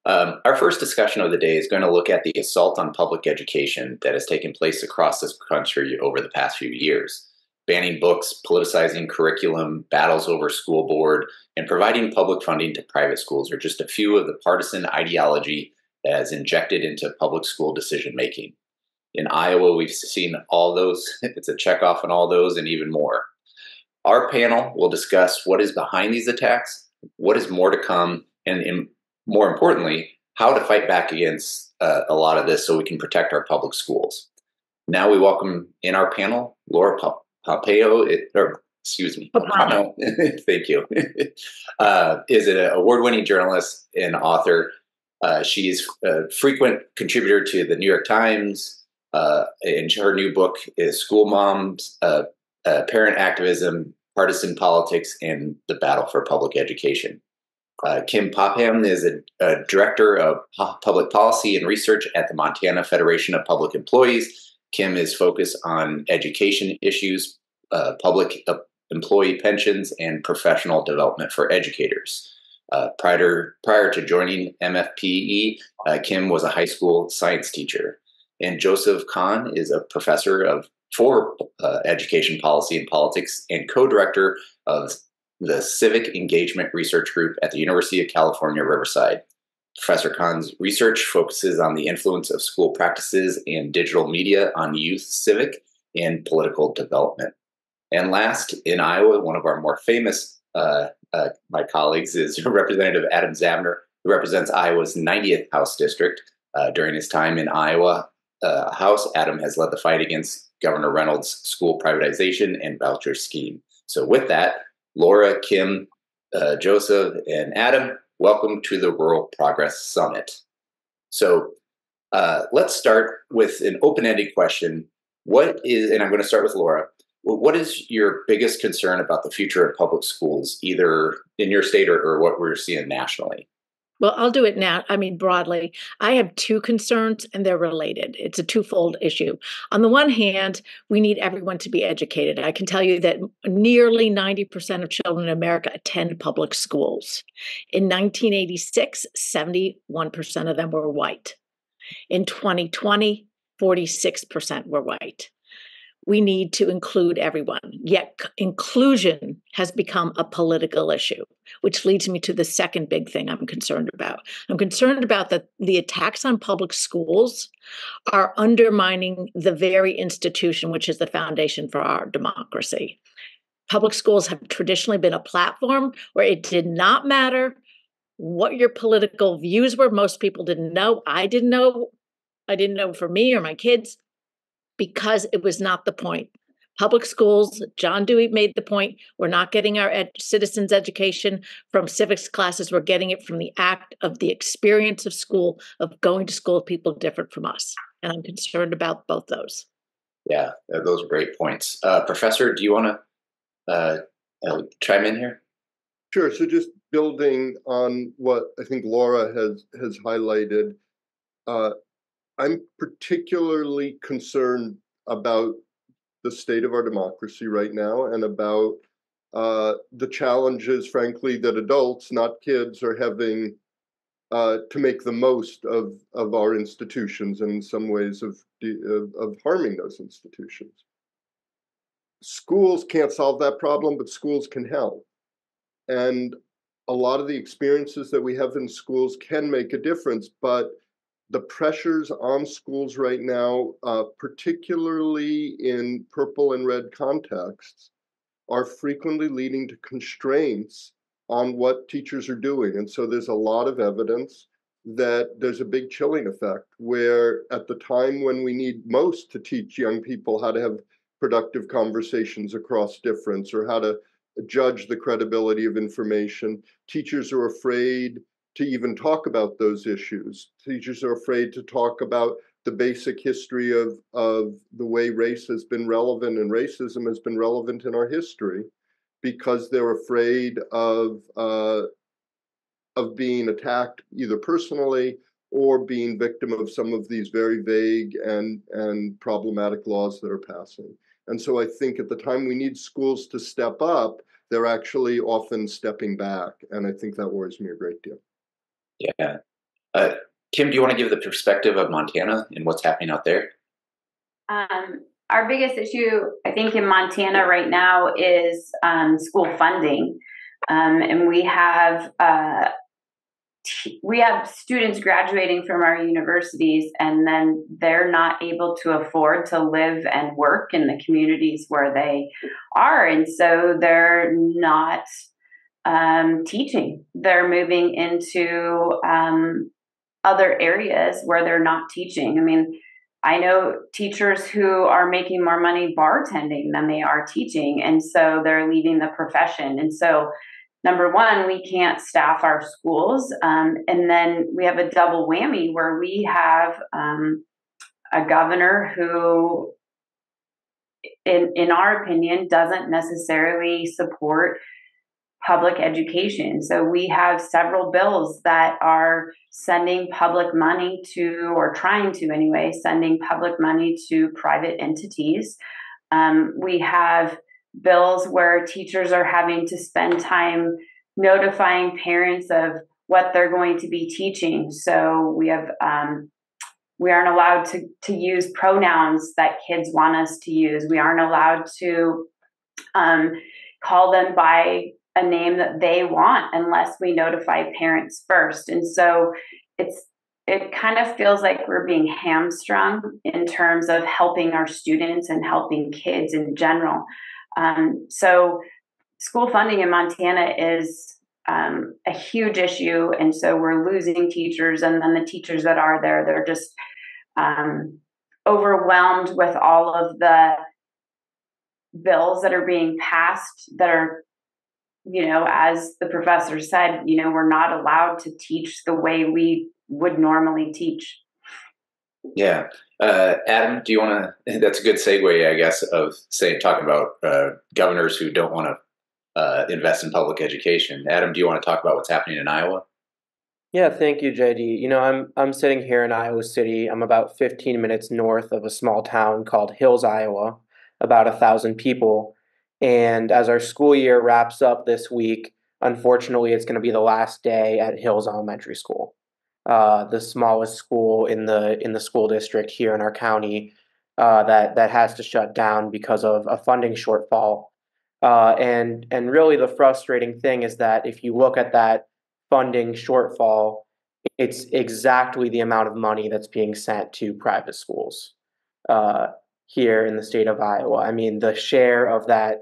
Our first discussion of the day is going to look at the assault on public education that has taken place across this country over the past few years. Banning books, politicizing curriculum, battles over school board, and providing public funding to private schools are just a few of the partisan ideology that has injected into public school decision making. In Iowa, we've seen all those. It's a checkoff on all those and even more. Our panel will discuss what is behind these attacks, what is more to come, and more importantly, how to fight back against a lot of this so we can protect our public schools. Now we welcome in our panel Laura Pappano, Pappano, thank you, is an award-winning journalist and author. She's a frequent contributor to the New York Times, and her new book is School Moms, Parent Activism, Partisan Politics, and the Battle for Public Education. Kim Popham is a director of public policy and research at the Montana Federation of Public Employees. Kim is focused on education issues, public employee pensions, and professional development for educators. Prior to joining MFPE, Kim was a high school science teacher. And Joseph Kahne is a professor for education policy and politics and co-director of the Civic Engagement Research Group at the University of California, Riverside. Professor Kahn's research focuses on the influence of school practices and digital media on youth civic and political development. And last, in Iowa, one of our more famous my colleagues is Representative Adam Zabner, who represents Iowa's 90th House District. During his time in Iowa House, Adam has led the fight against Governor Reynolds' school privatization and voucher scheme. So with that, Laura, Kim, Joseph, and Adam, welcome to the Rural Progress Summit. So let's start with an open-ended question. And I'm going to start with Laura. What is your biggest concern about the future of public schools, either in your state or what we're seeing nationally? Well, I'll do it now. Broadly, I have two concerns and they're related. It's a twofold issue. On the one hand, we need everyone to be educated. I can tell you that nearly 90% of children in America attend public schools. In 1986, 71% of them were white. In 2020, 46% were white. We need to include everyone. Yet inclusion has become a political issue, which leads me to the second big thing I'm concerned about. I'm concerned about that the attacks on public schools are undermining the very institution which is the foundation for our democracy. Public schools have traditionally been a platform where it did not matter what your political views were. Most people didn't know. I didn't know. I didn't know for me or my kids, because it was not the point. Public schools, John Dewey made the point, we're not getting our citizens' education from civics classes, we're getting it from the act of the experience of school, of going to school with people different from us. And I'm concerned about both those. Yeah, those are great points. Professor, do you want to chime in here? Sure. So just building on what I think Laura has highlighted, I'm particularly concerned about the state of our democracy right now and about the challenges, frankly, that adults, not kids, are having to make the most of our institutions, and in some ways of harming those institutions. Schools can't solve that problem, but schools can help. And a lot of the experiences that we have in schools can make a difference, but the pressures on schools right now, particularly in purple and red contexts, are frequently leading to constraints on what teachers are doing. And so there's a lot of evidence that there's a big chilling effect where at the time when we need most to teach young people how to have productive conversations across difference or how to judge the credibility of information, teachers are afraid to even talk about those issues. Teachers are afraid to talk about the basic history of the way race has been relevant and racism has been relevant in our history, because they're afraid of being attacked either personally or being victim of some of these very vague and problematic laws that are passing. And so I think at the time we need schools to step up, they're actually often stepping back. And I think that worries me a great deal. Yeah. Uh, Kim, do you want to give the perspective of Montana and what's happening out there? Our biggest issue, I think, in Montana right now is school funding, and we have students graduating from our universities, and then they're not able to afford to live and work in the communities where they are, and so they're not teaching. They're moving into other areas where they're not teaching. I mean, I know teachers who are making more money bartending than they are teaching, and so they're leaving the profession. And so, number one, we can't staff our schools, and then we have a double whammy where we have a governor who, in our opinion, doesn't necessarily support public education. So we have several bills that are sending public money to, or trying to anyway, sending public money to private entities. We have bills where teachers are having to spend time notifying parents of what they're going to be teaching. So we aren't allowed to use pronouns that kids want us to use. We aren't allowed to call them by a name that they want unless we notify parents first. And so it kind of feels like we're being hamstrung in terms of helping our students and helping kids in general. So school funding in Montana is a huge issue. And so we're losing teachers, and then the teachers that are there, they're just overwhelmed with all of the bills that are being passed that are, as the professor said, we're not allowed to teach the way we would normally teach. Yeah. Adam, do you want to, that's a good segue, I guess, of talking about governors who don't want to invest in public education. Adam, do you want to talk about what's happening in Iowa? Yeah, thank you, JD. I'm sitting here in Iowa City. I'm about 15 minutes north of a small town called Hills, Iowa, about 1,000 people. And as our school year wraps up this week, unfortunately, it's going to be the last day at Hills Elementary School, the smallest school in the school district here in our county, that has to shut down because of a funding shortfall. And really, the frustrating thing is that if you look at that funding shortfall, it's exactly the amount of money that's being sent to private schools here in the state of Iowa. I mean, the share of that,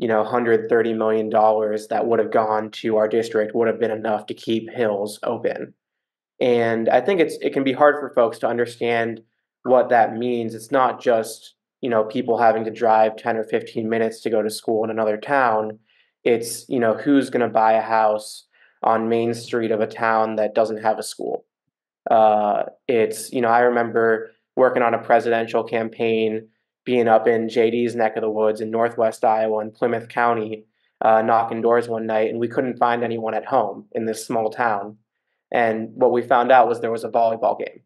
$130 million that would have gone to our district would have been enough to keep Hills open. And I think it can be hard for folks to understand what that means. It's not just, people having to drive 10 or 15 minutes to go to school in another town. It's, who's going to buy a house on Main Street of a town that doesn't have a school. I remember working on a presidential campaign, being up in JD's neck of the woods in Northwest Iowa in Plymouth County, knocking doors one night, and we couldn't find anyone at home in this small town. And what we found out was there was a volleyball game.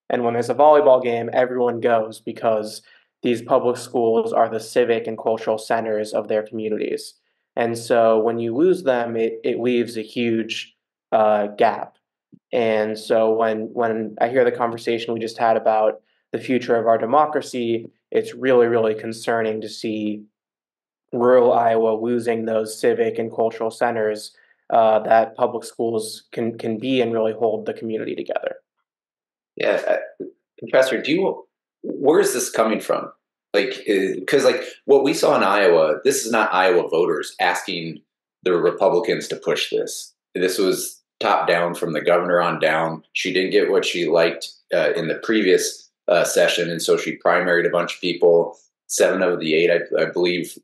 And when there's a volleyball game, everyone goes because these public schools are the civic and cultural centers of their communities. And so when you lose them, it leaves a huge gap. And so when I hear the conversation we just had about the future of our democracy, it's really, really concerning to see rural Iowa losing those civic and cultural centers that public schools can be and really hold the community together. Yeah, Professor, where is this coming from? Because what we saw in Iowa, this is not Iowa voters asking the Republicans to push this. This was top down from the governor on down. She didn't get what she liked in the previous session, and so she primaried a bunch of people. 7 of the 8, I believe,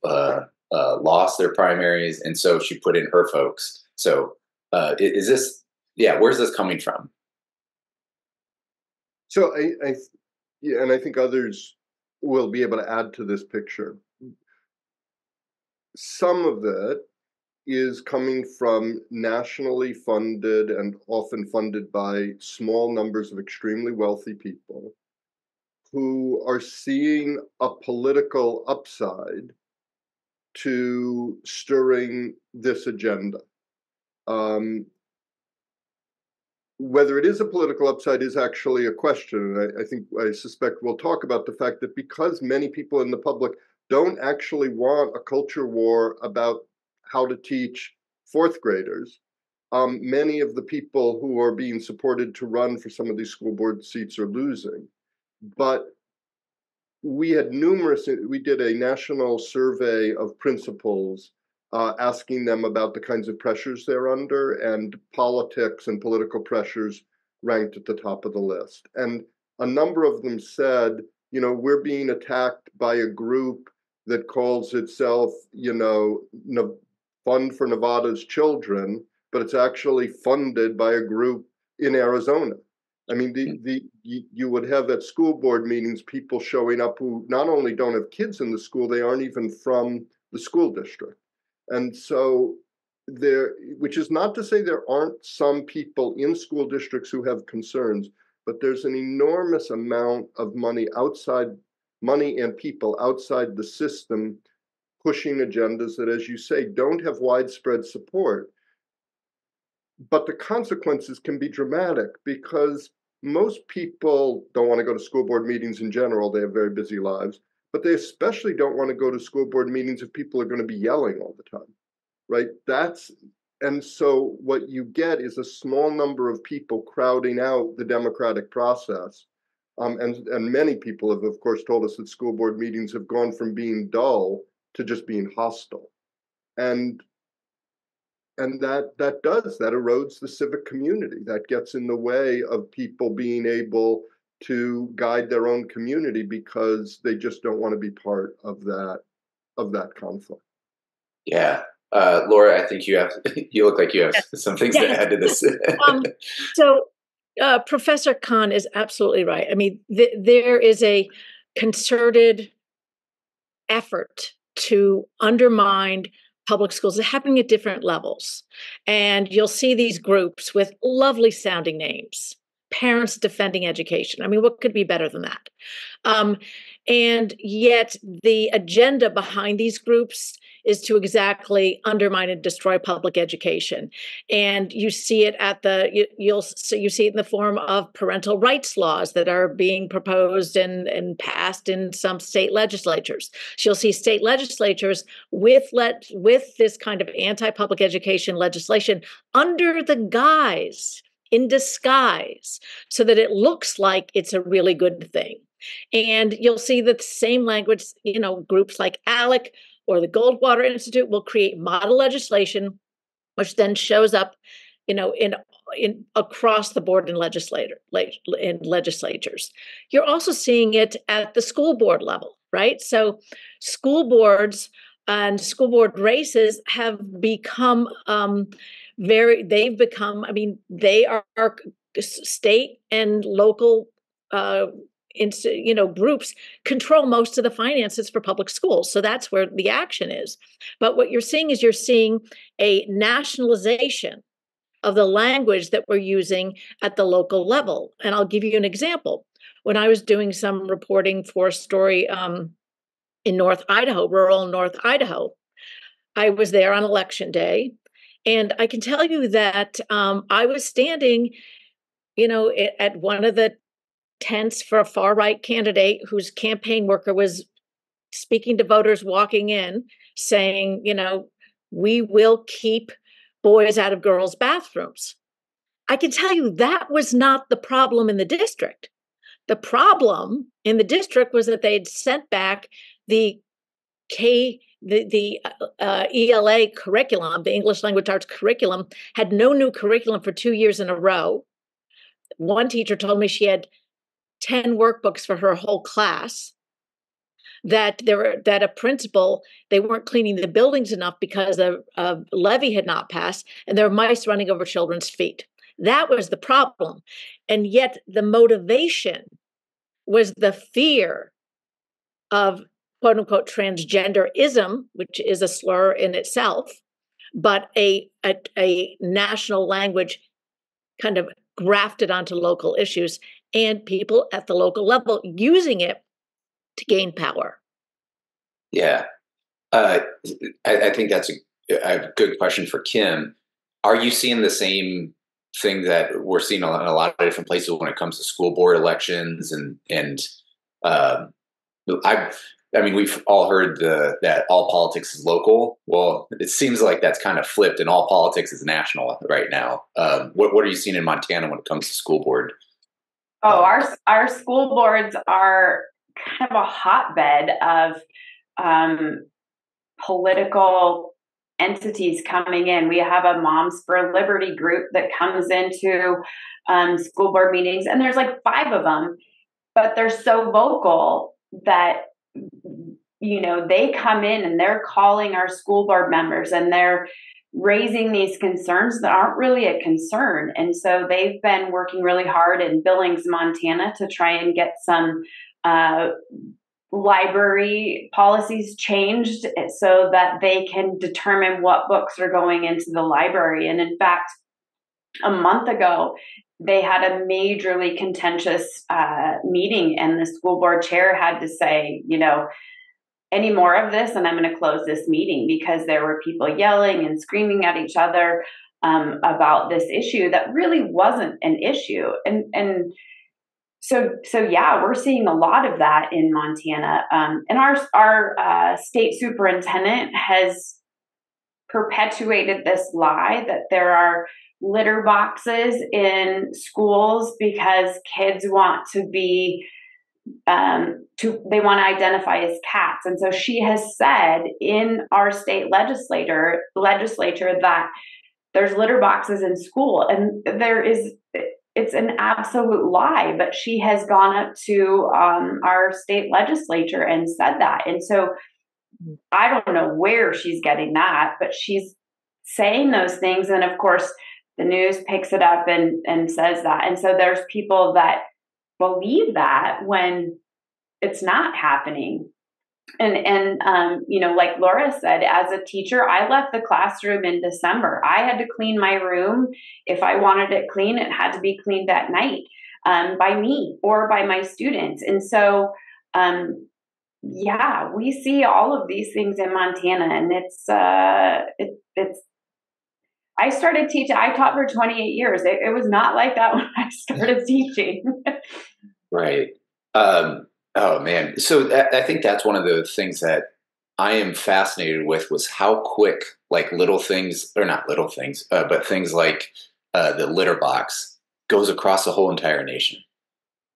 lost their primaries, and so she put in her folks. So is this, where's this coming from? So and I think others will be able to add to this picture. Some of it is coming from nationally funded and often funded by small numbers of extremely wealthy people who are seeing a political upside to stirring this agenda. whether it is a political upside is actually a question. And I suspect we'll talk about the fact that because many people in the public don't actually want a culture war about how to teach fourth graders, many of the people who are being supported to run for some of these school board seats are losing. But we did a national survey of principals asking them about the kinds of pressures they're under, and politics and political pressures ranked at the top of the list. And a number of them said, we're being attacked by a group that calls itself, Fund for Nevada's Children, but it's actually funded by a group in Arizona. I mean, you would have at school board meetings people showing up who not only don't have kids in the school, they aren't even from the school district. And so which is not to say there aren't some people in school districts who have concerns, but there's an enormous amount of money and people outside the system pushing agendas that, as you say, don't have widespread support. But the consequences can be dramatic because most people don't want to go to school board meetings in general. They have very busy lives, but they especially don't want to go to school board meetings if people are going to be yelling all the time, right? And so what you get is a small number of people crowding out the democratic process. And many people have, of course, told us that school board meetings have gone from being dull to just being hostile. And that erodes the civic community. That gets in the way of people being able to guide their own community because they just don't want to be part of that conflict. Yeah. Laura, I think you look like you have some things to add to this. Professor Kahne is absolutely right. I mean, there is a concerted effort to undermine public schools. It's happening at different levels. And you'll see these groups with lovely sounding names, Parents Defending Education. I mean, what could be better than that? And yet the agenda behind these groups is to exactly undermine and destroy public education. And you see it you see it in the form of parental rights laws that are being proposed and passed in some state legislatures. So you'll see state legislatures with this kind of anti-public education legislation under the guise, in disguise, so that it looks like it's a really good thing. And you'll see that the same language, groups like ALEC or the Goldwater Institute will create model legislation, which then shows up, in across the board in legislatures. You're also seeing it at the school board level, right? So school boards and school board races have become they are state and local groups control most of the finances for public schools. So that's where the action is. But what you're seeing a nationalization of the language that we're using at the local level. And I'll give you an example. When I was doing some reporting for a story in North Idaho, rural North Idaho, I was there on election day. And I can tell you that I was standing, at one of the tents for a far-right candidate whose campaign worker was speaking to voters walking in, saying, we will keep boys out of girls' bathrooms. I can tell you that was not the problem in the district. The problem in the district was that they'd sent back the ELA curriculum, the English Language Arts curriculum, had no new curriculum for 2 years in a row. One teacher told me she had 10 workbooks for her whole class, that a principal, they weren't cleaning the buildings enough because a levy had not passed, and there were mice running over children's feet. That was the problem. And yet the motivation was the fear of quote unquote transgenderism, which is a slur in itself, but a national language kind of grafted onto local issues, and people at the local level using it to gain power. Yeah. I think that's a good question for Kim. Are you seeing the same thing that we're seeing in a lot of different places when it comes to school board elections, and uh, I mean, we've all heard that all politics is local. Well, it seems like that's kind of flipped, and all politics is national right now. What are you seeing in Montana when it comes to school board? Oh, our school boards are kind of a hotbed of political entities coming in. We have a Moms for Liberty group that comes into school board meetings, and there's like 5 of them, but they're so vocal that, you know, they come in and they're calling our school board members and they're raising these concerns that aren't really a concern. And so they've been working really hard in Billings, Montana to try and get some library policies changed so that they can determine what books are going into the library. And in fact, a month ago, they had a majorly contentious meeting, and the school board chair had to say, you know, any more of this and I'm going to close this meeting, because there were people yelling and screaming at each other about this issue that really wasn't an issue. And so yeah, we're seeing a lot of that in Montana. And our state superintendent has perpetuated this lie that there are litter boxes in schools because kids want to be they want to identify as cats. And so she has said in our state legislature that there's litter boxes in school, and it's an absolute lie, but she has gone up to our state legislature and said that. And so I don't know where she's getting that, but she's saying those things. And of course, the news picks it up and says that. And so there's people that believe that when it's not happening. And you know, like Laura said, as a teacher, I left the classroom in December. I had to clean my room. If I wanted it clean, it had to be cleaned at night by me or by my students. And so, yeah, we see all of these things in Montana, and it's I started teaching. I taught for 28 years. It was not like that when I started teaching. Right. Oh man. So I think that's one of the things that I am fascinated with, was how quick, like little things, or not little things, but things like the litter box goes across the whole entire nation.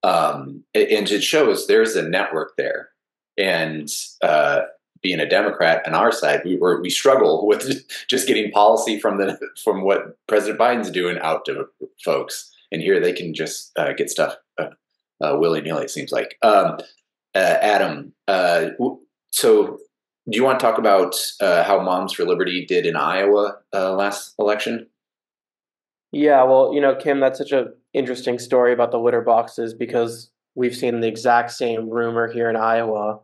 And it shows there's a network there. And being a Democrat on our side, we struggle with just getting policy from what President Biden's doing out to folks. And here they can just get stuff willy-nilly, it seems like. Adam, so do you want to talk about how Moms for Liberty did in Iowa last election? Yeah, well, you know, Kim, that's such an interesting story about the litter boxes, because we've seen the exact same rumor here in Iowa.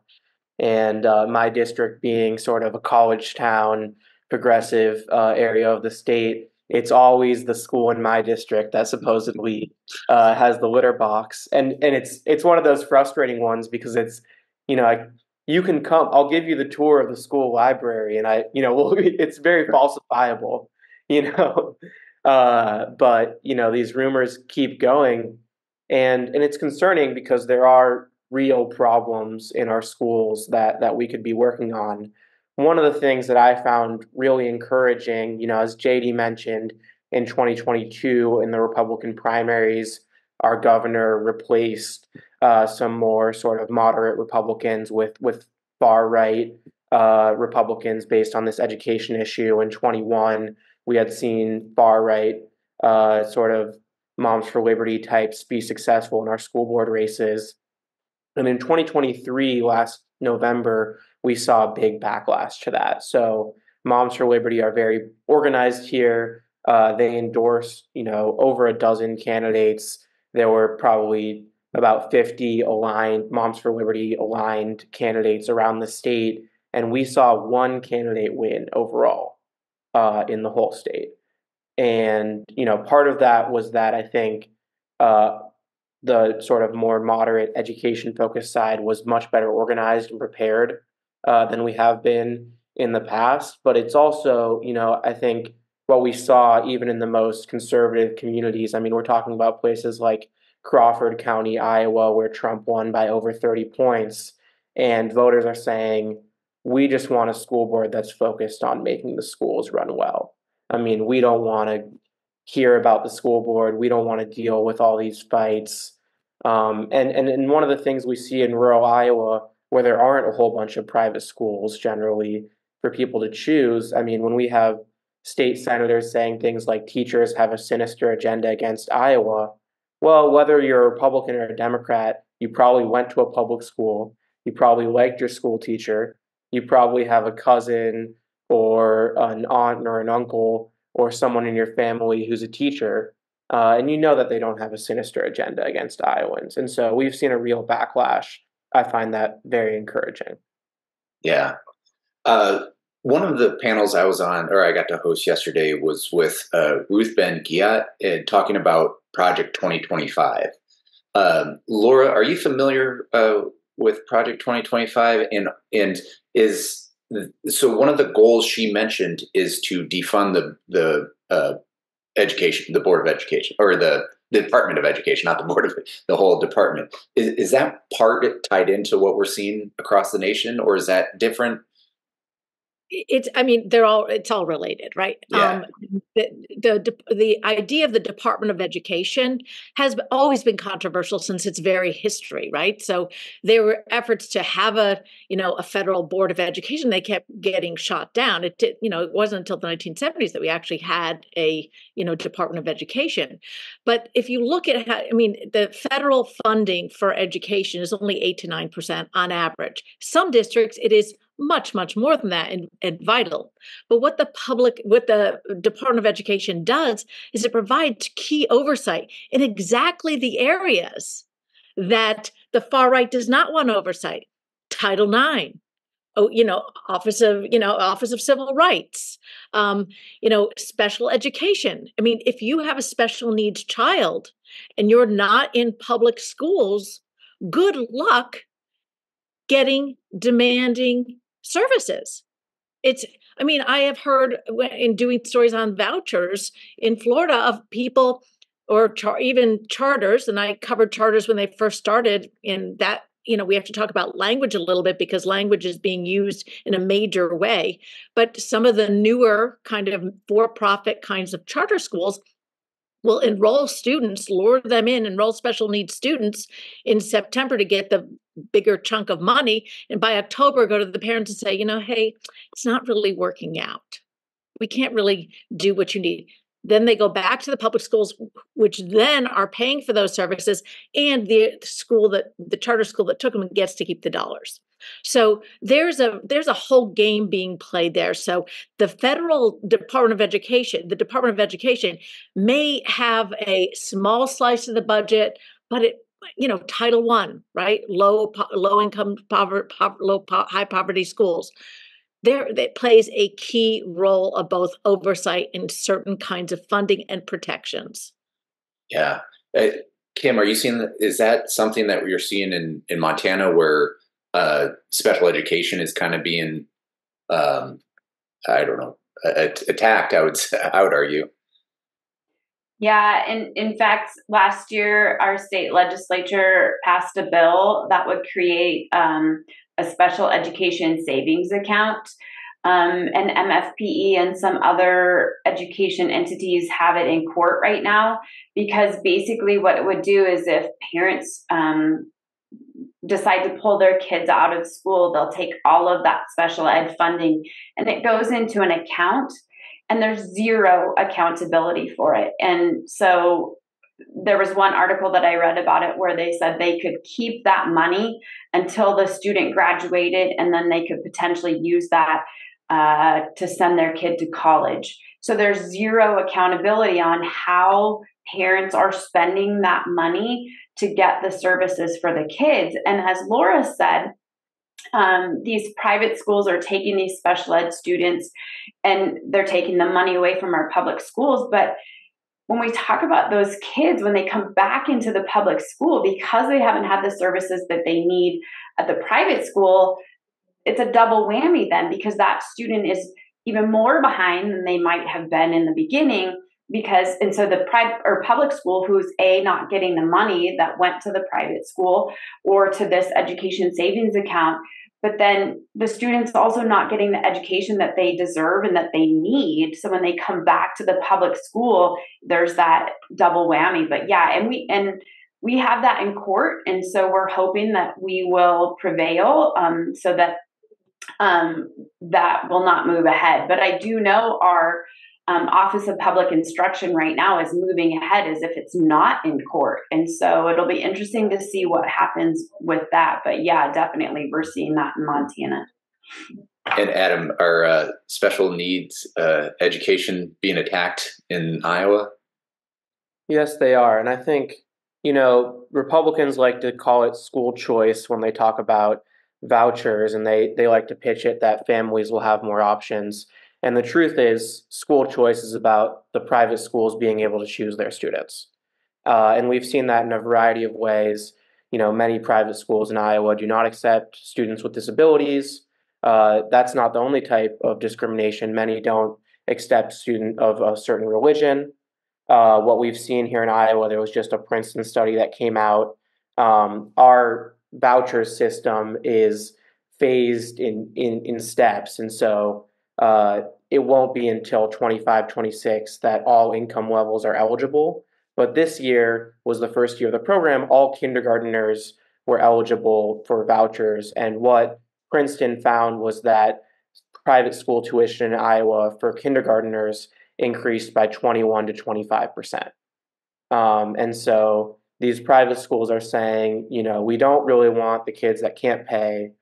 And my district being sort of a college town, progressive area of the state, it's always the school in my district that supposedly has the litter box, and it's one of those frustrating ones, because it's, you know, like, you can come, I'll give you the tour of the school library, and it's very falsifiable, you know, but you know, these rumors keep going, and it's concerning, because there are real problems in our schools that we could be working on. One of the things that I found really encouraging, you know, as JD mentioned, in 2022 in the Republican primaries, our governor replaced some more sort of moderate Republicans with far right Republicans based on this education issue. In 21, we had seen far right sort of Moms for Liberty types be successful in our school board races. And in 2023, last November, we saw a big backlash to that. So Moms for Liberty are very organized here. They endorsed, you know, over a dozen candidates. There were probably about 50 aligned Moms for Liberty aligned candidates around the state. And we saw one candidate win overall in the whole state. And, you know, part of that was that I think the sort of more moderate education-focused side was much better organized and prepared than we have been in the past. But it's also, you know, I think what we saw even in the most conservative communities. I mean, we're talking about places like Crawford County, Iowa, where Trump won by over 30 points. And voters are saying, we just want a school board that's focused on making the schools run well. I mean, we don't want to hear about the school board. We don't want to deal with all these fights. And one of the things we see in rural Iowa, where there aren't a whole bunch of private schools generally for people to choose, I mean, when we have state senators saying things like teachers have a sinister agenda against Iowa, well, whether you're a Republican or a Democrat, you probably went to a public school, you probably liked your school teacher, you probably have a cousin or an aunt or an uncle or someone in your family who's a teacher, and you know that they don't have a sinister agenda against Iowans. And so we've seen a real backlash. I find that very encouraging. Yeah. One of the panels I was on, or I got to host yesterday, was with Ruth Ben-Ghiat talking about Project 2025. Laura, are you familiar with Project 2025? And so one of the goals she mentioned is to defund the education, the Board of Education, or the Department of Education, not the Board of the whole department. Is that part tied into what we're seeing across the nation, or is that different? It's all related, right? Yeah. The idea of the Department of Education has always been controversial since its very history, right? So there were efforts to have a federal Board of Education. They kept getting shot down. It wasn't until the 1970s that we actually had a Department of Education. But if you look at the federal funding for education is only 8 to 9% on average. Some districts it is much, much more than that and vital. But what the Department of Education does is it provides key oversight in exactly the areas that the far right does not want oversight. Title IX, Office of Civil Rights, special education. I mean, if you have a special needs child and you're not in public schools, good luck demanding services. I have heard in doing stories on vouchers in Florida of people or even charters, and I covered charters when they first started in that, we have to talk about language a little bit because language is being used in a major way. But some of the newer kind of for-profit kinds of charter schools will enroll students, enroll special needs students in September to get the bigger chunk of money. And by October, go to the parents and say, hey, it's not really working out. We can't really do what you need. Then they go back to the public schools, which then are paying for those services, and the charter school that took them gets to keep the dollars. So there's a whole game being played there. So the federal Department of Education may have a small slice of the budget, but Title I, right? Low income, high poverty schools. That plays a key role of both oversight and certain kinds of funding and protections. Yeah. Kim, are you seeing, is that something that you're seeing in Montana where special education is kind of being, attacked, I would argue? Yeah, and in fact, last year, our state legislature passed a bill that would create a special education savings account. And MFPE and some other education entities have it in court right now, because basically what it would do is if parents decide to pull their kids out of school, they'll take all of that special ed funding and it goes into an account, and there's zero accountability for it. And so there was one article that I read about it where they said they could keep that money until the student graduated, and then they could potentially use that to send their kid to college. So there's zero accountability on how parents are spending that money to get the services for the kids. And as Laura said, these private schools are taking these special ed students and they're taking the money away from our public schools. But when we talk about those kids, when they come back into the public school, because they haven't had the services that they need at the private school, it's a double whammy then, because that student is even more behind than they might have been in the beginning, because, and so the private or public school, who's not getting the money that went to the private school or to this education savings account, but then the students also not getting the education that they deserve and that they need. So when they come back to the public school, there's that double whammy. But yeah, and we have that in court, and so we're hoping that we will prevail, so that that will not move ahead. But I do know our Office of Public Instruction right now is moving ahead as if it's not in court. And so it'll be interesting to see what happens with that. But yeah, definitely we're seeing that in Montana. And Adam, are special needs education being attacked in Iowa? Yes, they are. And I think, Republicans like to call it school choice when they talk about vouchers, and they like to pitch it that families will have more options. And the truth is, school choice is about the private schools being able to choose their students. And we've seen that in a variety of ways. Many private schools in Iowa do not accept students with disabilities. That's not the only type of discrimination. Many don't accept students of a certain religion. What we've seen here in Iowa, there was just a Princeton study that came out. Our voucher system is phased in steps. And so it won't be until 25, 26 that all income levels are eligible. But this year was the first year of the program. All kindergarteners were eligible for vouchers. And what Princeton found was that private school tuition in Iowa for kindergarteners increased by 21 to 25%. And so these private schools are saying, we don't really want the kids that can't pay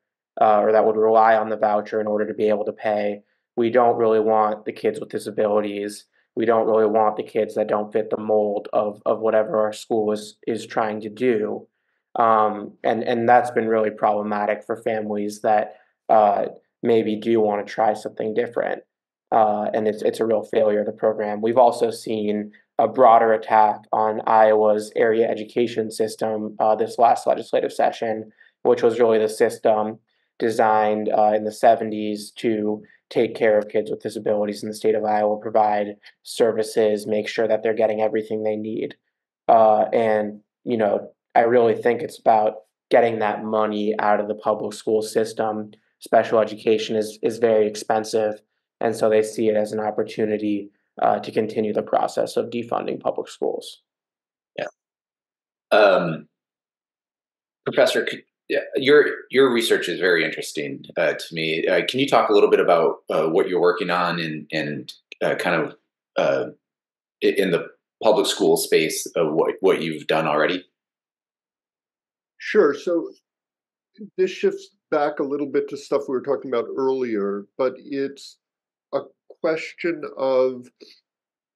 or that would rely on the voucher in order to be able to pay. We don't really want the kids with disabilities. We don't really want the kids that don't fit the mold of whatever our school is trying to do. And that's been really problematic for families that maybe do want to try something different. And it's a real failure of the program. We've also seen a broader attack on Iowa's area education system this last legislative session, which was really the system designed in the 70s to take care of kids with disabilities in the state of Iowa, provide services, make sure that they're getting everything they need. And I really think it's about getting that money out of the public school system. Special education is very expensive, and so they see it as an opportunity to continue the process of defunding public schools. Yeah. Professor, your research is very interesting to me. Can you talk a little bit about what you're working on and kind of in the public school space of what you've done already? Sure. So this shifts back a little bit to stuff we were talking about earlier, but it's a question of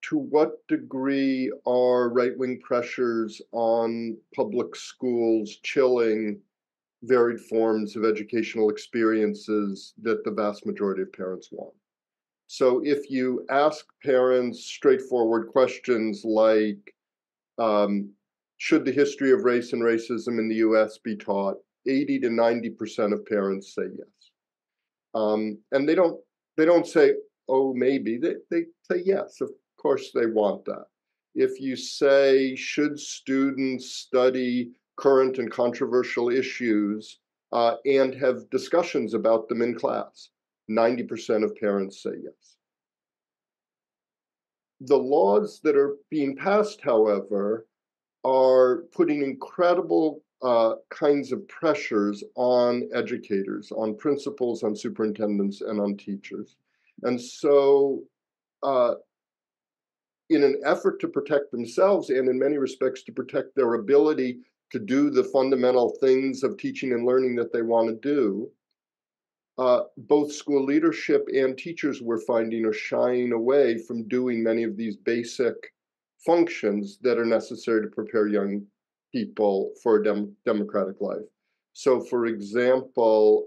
to what degree are right-wing pressures on public schools chilling varied forms of educational experiences that the vast majority of parents want. So if you ask parents straightforward questions like, should the history of race and racism in the US be taught, 80 to 90% of parents say yes. And they don't say, oh, maybe. They say yes, of course they want that. If you say, should students study current and controversial issues and have discussions about them in class, 90% of parents say yes. The laws that are being passed, however, are putting incredible kinds of pressures on educators, on principals, on superintendents, and on teachers. And so in an effort to protect themselves and in many respects to protect their ability to do the fundamental things of teaching and learning that they want to do, both school leadership and teachers we're finding are shying away from doing many of these basic functions that are necessary to prepare young people for a democratic life. So, for example,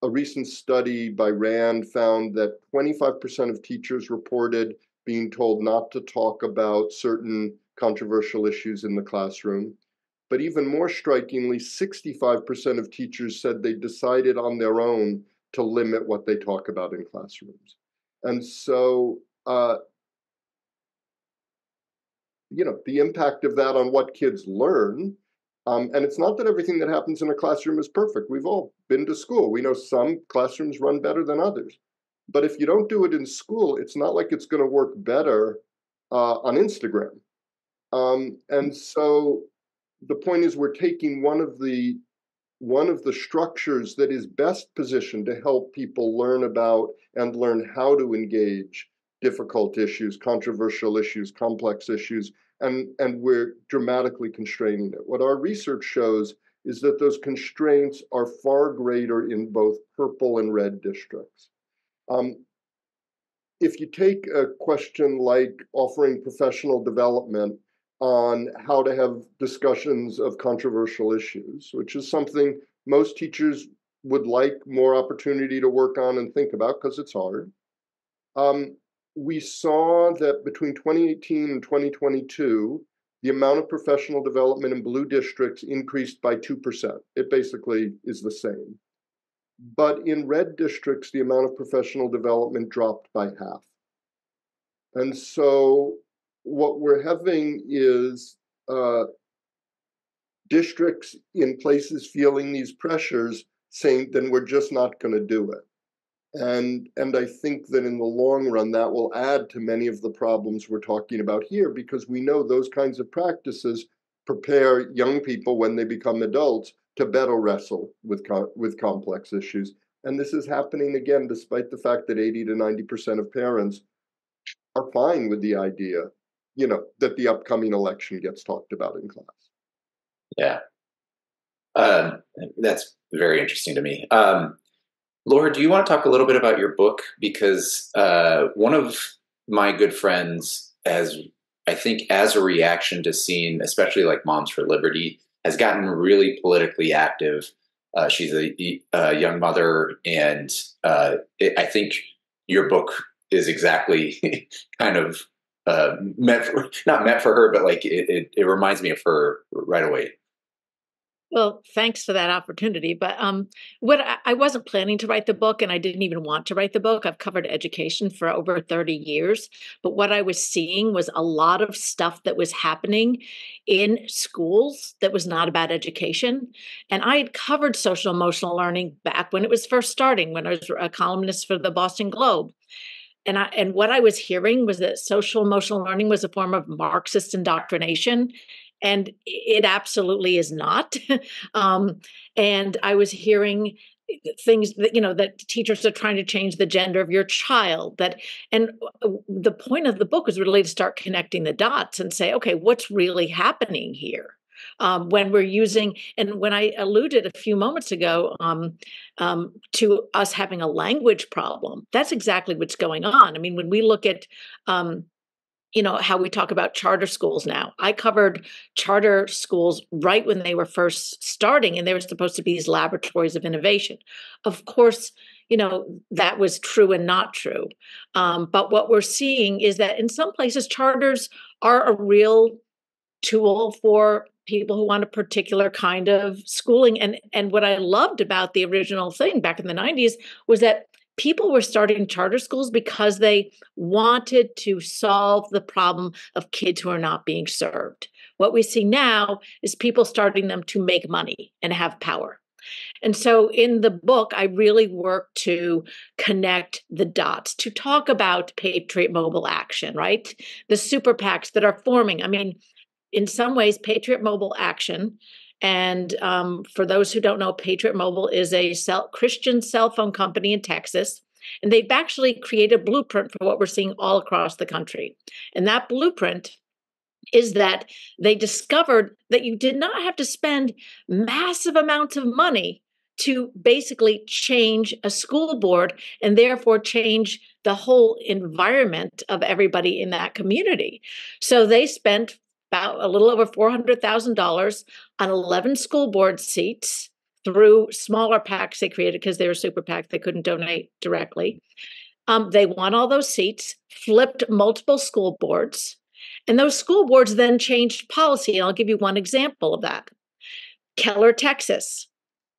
a recent study by RAND found that 25% of teachers reported being told not to talk about certain controversial issues in the classroom. But even more strikingly, 65% of teachers said they decided on their own to limit what they talk about in classrooms. And so, the impact of that on what kids learn. And it's not that everything that happens in a classroom is perfect. We've all been to school. We know some classrooms run better than others. But if you don't do it in school, it's not like it's going to work better on Instagram. And so the point is, we're taking one of the structures that is best positioned to help people learn about and learn how to engage difficult issues, controversial issues, complex issues, and we're dramatically constraining it. What our research shows is that those constraints are far greater in both purple and red districts. If you take a question like offering professional development on how to have discussions of controversial issues, which is something most teachers would like more opportunity to work on and think about because it's hard. We saw that between 2018 and 2022, the amount of professional development in blue districts increased by 2%. It basically is the same. But in red districts, the amount of professional development dropped by half. And so what we're having is districts in places feeling these pressures saying, then we're just not going to do it. And I think that in the long run, that will add to many of the problems we're talking about here, because we know those kinds of practices prepare young people when they become adults to better wrestle with complex issues. And this is happening again, despite the fact that 80 to 90% of parents are fine with the idea, that the upcoming election gets talked about in class. Yeah. That's very interesting to me. Laura, do you want to talk a little bit about your book? Because one of my good friends I think as a reaction to seeing, especially like Moms for Liberty, has gotten really politically active. She's a young mother, and I think your book is exactly kind of not meant for her, but like it reminds me of her right away. Well, thanks for that opportunity. But I wasn't planning to write the book, and I didn't even want to write the book. I've covered education for over 30 years. But what I was seeing was a lot of stuff that was happening in schools that was not about education. And I had covered social emotional learning back when it was first starting, when I was a columnist for the Boston Globe. And what I was hearing was that social emotional learning was a form of Marxist indoctrination. And it absolutely is not. And I was hearing things that, that teachers are trying to change the gender of your child. And the point of the book was really to start connecting the dots and say, okay, what's really happening here? When we're using, and when I alluded a few moments ago to us having a language problem, that's exactly what's going on. I mean, when we look at how we talk about charter schools now. I covered charter schools right when they were first starting, and they were supposed to be these laboratories of innovation. Of course, that was true and not true. But what we're seeing is that in some places, charters are a real tool for people who want a particular kind of schooling. And what I loved about the original thing back in the 90s was that people were starting charter schools because they wanted to solve the problem of kids who are not being served. What we see now is people starting them to make money and have power. And so in the book, I really work to connect the dots, to talk about Patriot Mobile Action, right? The super PACs that are forming. I mean, in some ways, Patriot Mobile Action, and for those who don't know, Patriot Mobile is a Christian cell phone company in Texas. And they've actually created a blueprint for what we're seeing all across the country. And that blueprint is that they discovered that you did not have to spend massive amounts of money to basically change a school board and therefore change the whole environment of everybody in that community. So they spent about a little over $400,000 on 11 school board seats through smaller PACs they created because they were super PACs. They couldn't donate directly. They won all those seats, flipped multiple school boards, and those school boards then changed policy. And I'll give you one example of that. Keller, Texas,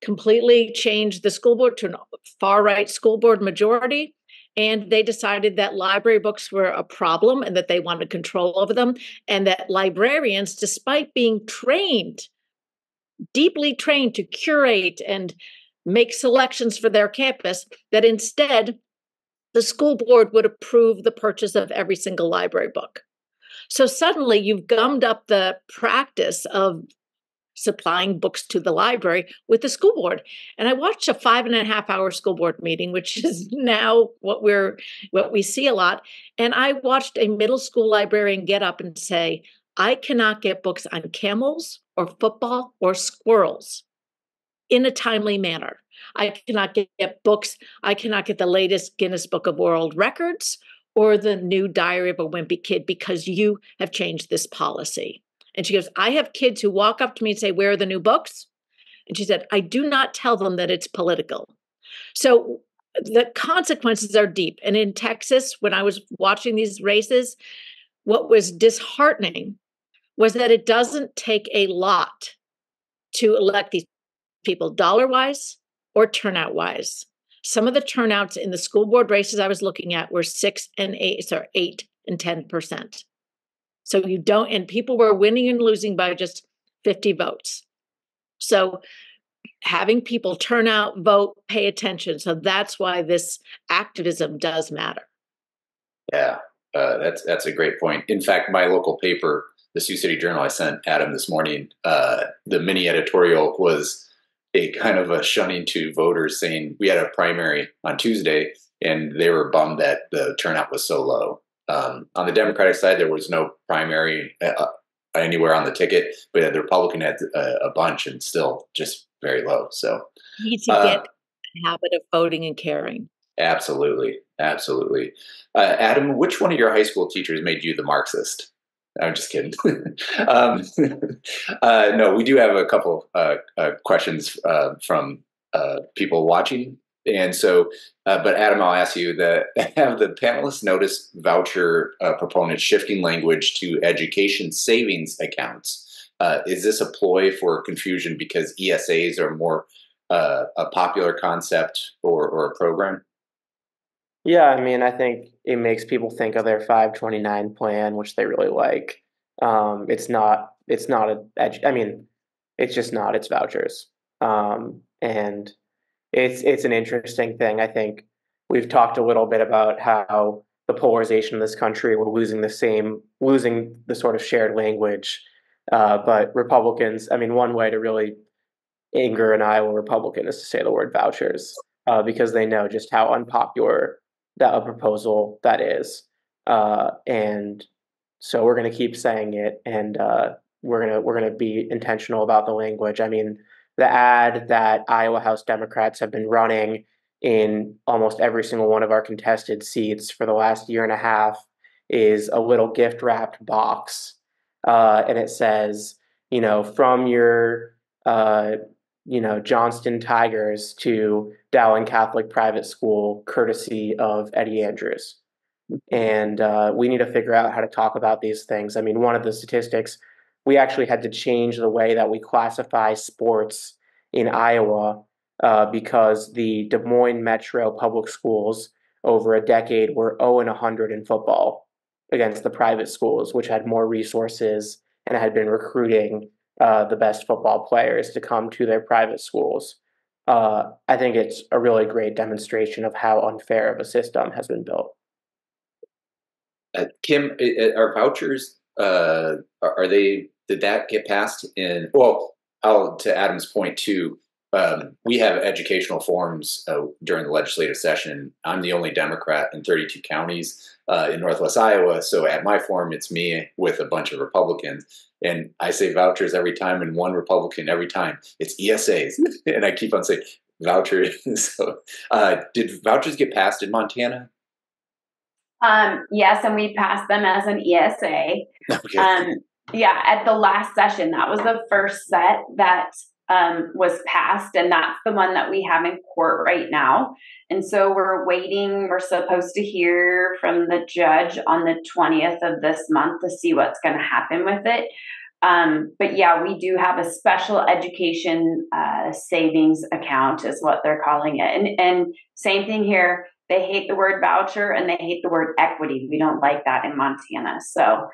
completely changed the school board to a far-right school board majority. And they decided that library books were a problem and that they wanted control over them, and that librarians, despite being trained, deeply trained to curate and make selections for their campus, that instead the school board would approve the purchase of every single library book. So suddenly you've gummed up the practice of supplying books to the library with the school board. And I watched a 5.5-hour school board meeting, which is now what we see a lot. And I watched a middle school librarian get up and say, I cannot get books on camels or football or squirrels in a timely manner. I cannot get books. I cannot get the latest Guinness Book of World Records or the new Diary of a Wimpy Kid because you have changed this policy. And she goes, I have kids who walk up to me and say, where are the new books? And she said, I do not tell them that it's political. So the consequences are deep. And in Texas, when I was watching these races, what was disheartening was that it doesn't take a lot to elect these people, dollar-wise or turnout-wise. Some of the turnouts in the school board races I was looking at were 8 and 10%. So you don't, and people were winning and losing by just 50 votes. So having people turn out, vote, pay attention. So that's why this activism does matter. Yeah, that's a great point. In fact, my local paper, the Sioux City Journal, I sent Adam this morning, the mini editorial was a kind of a shunning to voters, saying we had a primary on Tuesday and they were bummed that the turnout was so low. On the Democratic side, there was no primary anywhere on the ticket, but the Republican had a bunch and still just very low. So you need to get a habit of voting and caring. Absolutely. Adam, which one of your high school teachers made you the Marxist? I'm just kidding. No, we do have a couple questions from people watching. And so, but Adam, I'll ask you, have the panelists noticed voucher proponents shifting language to education savings accounts? Is this a ploy for confusion because ESAs are more a popular concept or a program? Yeah, I mean, I think it makes people think of their 529 plan, which they really like. It's not it's just not, it's vouchers. And it's an interesting thing. I think we've talked a little bit about how the polarization in this country, we're losing the sort of shared language. But Republicans, I mean, one way to really anger an Iowa Republican is to say the word vouchers, because they know just how unpopular that a proposal that is. And so we're going to keep saying it, and we're going to be intentional about the language. I mean, the ad that Iowa House Democrats have been running in almost every single one of our contested seats for the last year and a half is a little gift wrapped box, and it says, from your Johnston Tigers to Dowling Catholic Private School, courtesy of Eddie Andrews. And we need to figure out how to talk about these things. I mean, one of the statistics, we actually had to change the way that we classify sports in Iowa because the Des Moines Metro public schools over a decade were 0-100 in football against the private schools, which had more resources and had been recruiting the best football players to come to their private schools. I think it's a really great demonstration of how unfair of a system has been built. Kim, are vouchers, did that get passed in, to Adam's point too, we have educational forums during the legislative session. I'm the only Democrat in 32 counties in Northwest Iowa. So at my forum, it's me with a bunch of Republicans. And I say vouchers every time and one Republican every time. It's ESAs. And I keep on saying vouchers. So did vouchers get passed in Montana? Yes, and we passed them as an ESA. Okay. Yeah, at the last session, that was the first set that was passed, and that's the one that we have in court right now. And so we're waiting. We're supposed to hear from the judge on the 20th of this month to see what's going to happen with it. But yeah, we do have a special education savings account is what they're calling it. And same thing here. They hate the word voucher and they hate the word equity. We don't like that in Montana. So,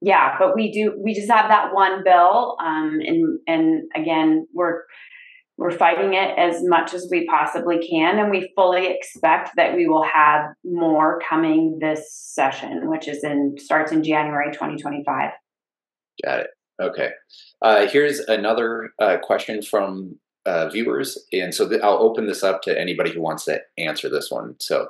yeah, but we just have that one bill. And again, we're fighting it as much as we possibly can. And we fully expect that we will have more coming this session, which starts in January 2025. Got it. Okay. Here's another question from viewers. And so I'll open this up to anybody who wants to answer this one. So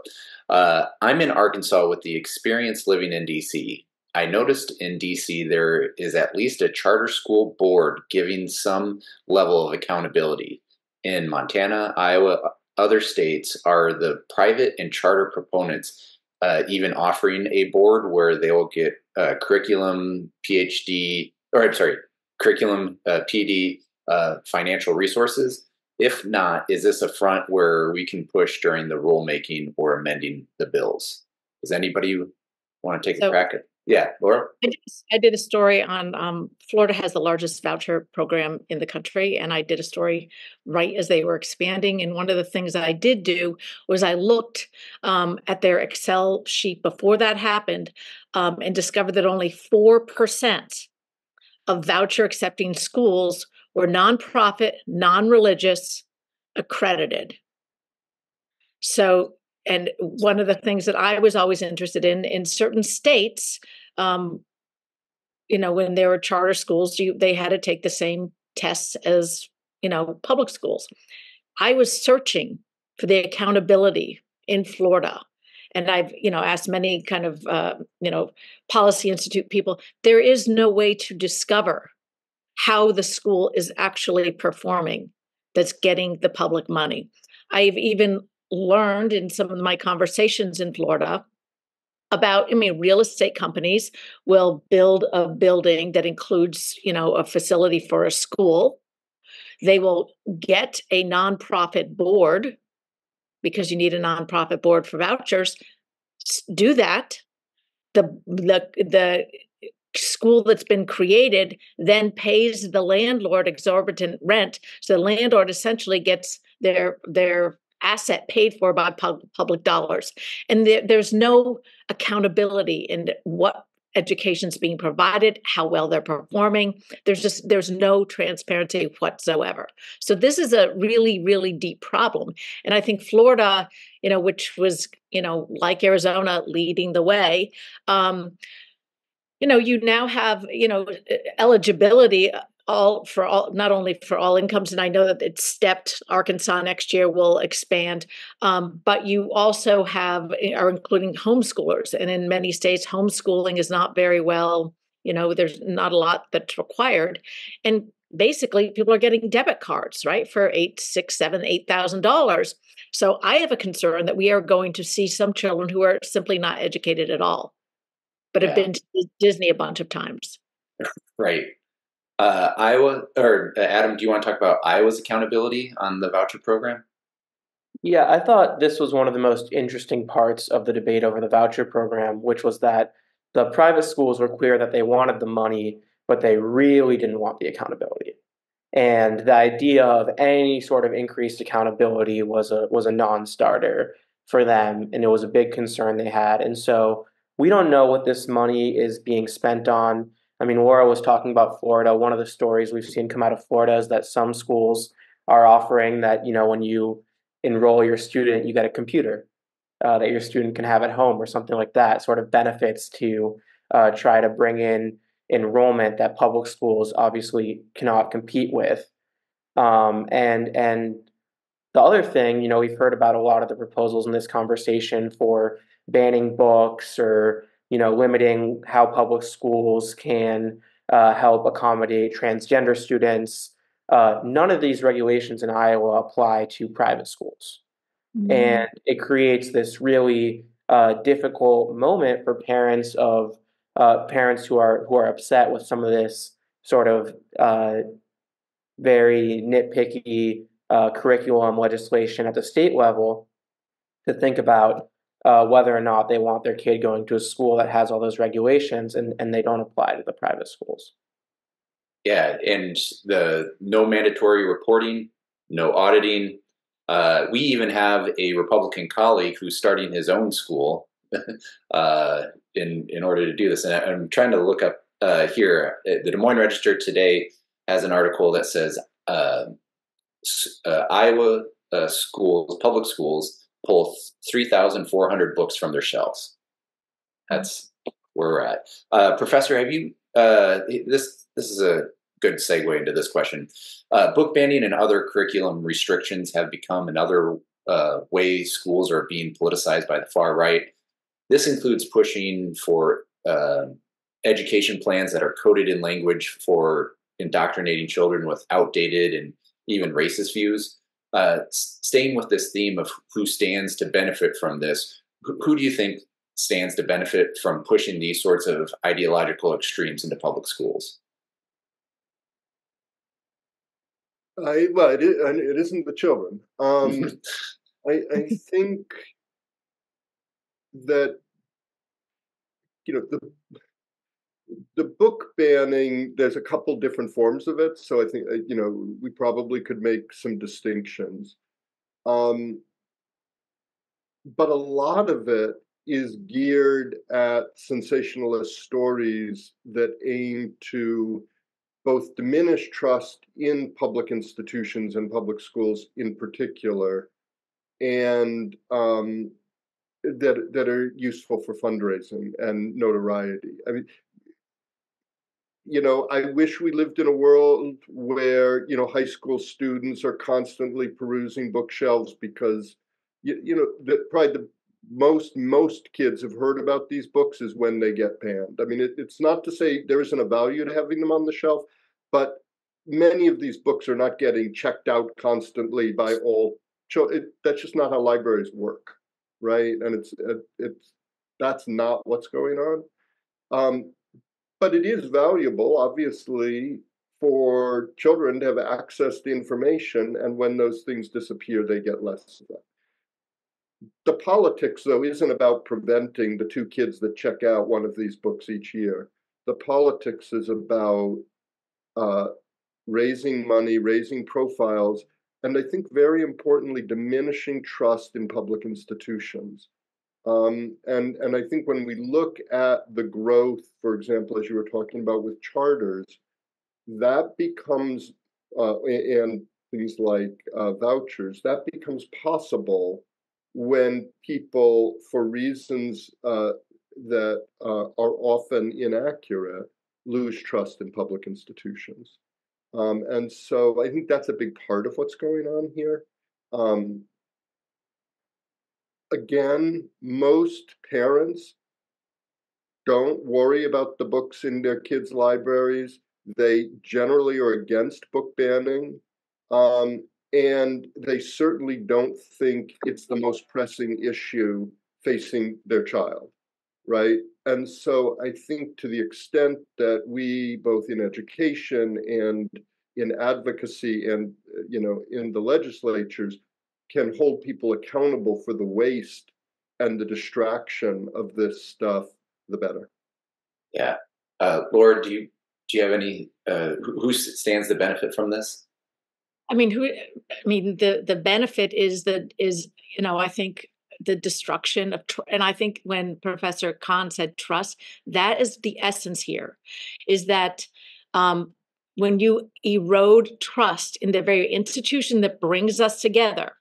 I'm in Arkansas with the experience living in DC. I noticed in DC there is at least a charter school board giving some level of accountability. In Montana, Iowa, other states, are the private and charter proponents even offering a board where they will get curriculum, PhD, or I'm sorry, curriculum, PD, financial resources? If not, is this a front where we can push during the rulemaking or amending the bills? Does anybody want to take a crack at? Yeah, Laura? I did a story on Florida has the largest voucher program in the country, and I did a story right as they were expanding. And one of the things that I did do was I looked at their Excel sheet before that happened and discovered that only 4% of voucher accepting schools were nonprofit, non-religious, accredited. So, and one of the things that I was always interested in certain states, when there were charter schools, they had to take the same tests as, public schools. I was searching for the accountability in Florida. And I've, asked many kind of, policy institute people. There is no way to discover how the school is actually performing that's getting the public money. I've even learned in some of my conversations in Florida about, real estate companies will build a building that includes, a facility for a school. They will get a nonprofit board because you need a nonprofit board for vouchers. Do that. The school that's been created then pays the landlord exorbitant rent. So the landlord essentially gets their asset paid for by public dollars. And there's no accountability in what education's being provided, how well they're performing. There's no transparency whatsoever. So this is a really, really deep problem. And I think Florida, which was, like Arizona, leading the way, you now have, eligibility not only for all incomes, and I know that it's stepped. Arkansas next year will expand, but you also are including homeschoolers, and in many states, homeschooling is not very well. There's not a lot that's required, and basically, people are getting debit cards, right, for $8,000. So I have a concern that we are going to see some children who are simply not educated at all, but have been to Disney a bunch of times. Right. Iowa, or Adam, do you want to talk about Iowa's accountability on the voucher program? Yeah, I thought this was one of the most interesting parts of the debate over the voucher program, which was that the private schools were clear that they wanted the money, but they really didn't want the accountability. And the idea of any sort of increased accountability was a non-starter for them, and it was a big concern they had. And so we don't know what this money is being spent on. Laura was talking about Florida. One of the stories we've seen come out of Florida is that some schools are offering that, when you enroll your student, you get a computer that your student can have at home or something like that, sort of benefits to try to bring in enrollment that public schools obviously cannot compete with. And the other thing, we've heard about a lot of the proposals in this conversation for banning books or limiting how public schools can help accommodate transgender students. None of these regulations in Iowa apply to private schools. Mm-hmm. And it creates this really difficult moment for parents who are upset with some of this sort of very nitpicky curriculum legislation at the state level to think about whether or not they want their kid going to a school that has all those regulations and they don't apply to the private schools. Yeah, and the no mandatory reporting, no auditing, We even have a Republican colleague who's starting his own school in order to do this. And I'm trying to look up here. The Des Moines Register today has an article that says Iowa schools, public schools, pull 3,400 books from their shelves. That's where we're at. Professor, have you? This is a good segue into this question. Book banning and other curriculum restrictions have become another way schools are being politicized by the far right. This includes pushing for education plans that are coded in language for indoctrinating children with outdated and even racist views. Staying with this theme of who stands to benefit from this, who do you think stands to benefit from pushing these sorts of ideological extremes into public schools? It isn't the children. I think that, the book banning, there's a couple different forms of it. So I think, we probably could make some distinctions. But a lot of it is geared at sensationalist stories that aim to both diminish trust in public institutions and public schools in particular, and that are useful for fundraising and notoriety. I mean, I wish we lived in a world where, high school students are constantly perusing bookshelves because, probably the most kids have heard about these books is when they get banned. I mean, it's not to say there isn't a value to having them on the shelf, but many of these books are not getting checked out constantly by all children. That's just not how libraries work, right? And that's not what's going on. But it is valuable, obviously, for children to have access to information, and when those things disappear, they get less of that. The politics, though, isn't about preventing the 2 kids that check out one of these books each year. The politics is about raising money, raising profiles, and I think very importantly, diminishing trust in public institutions. And I think when we look at the growth, for example, as you were talking about with charters, that becomes, and things like vouchers, that becomes possible when people, for reasons that are often inaccurate, lose trust in public institutions. And so I think that's a big part of what's going on here. Again, most parents don't worry about the books in their kids' libraries. They generally are against book banning. And they certainly don't think it's the most pressing issue facing their child, right? And so I think to the extent that we, both in education and in advocacy and, in the legislatures, can hold people accountable for the waste and the distraction of this stuff, the better. Yeah. Laura, do you have any, who stands to benefit from this? The benefit is I think the destruction of, and I think when Professor Kahne said trust, that is the essence here, is that when you erode trust in the very institution that brings us together,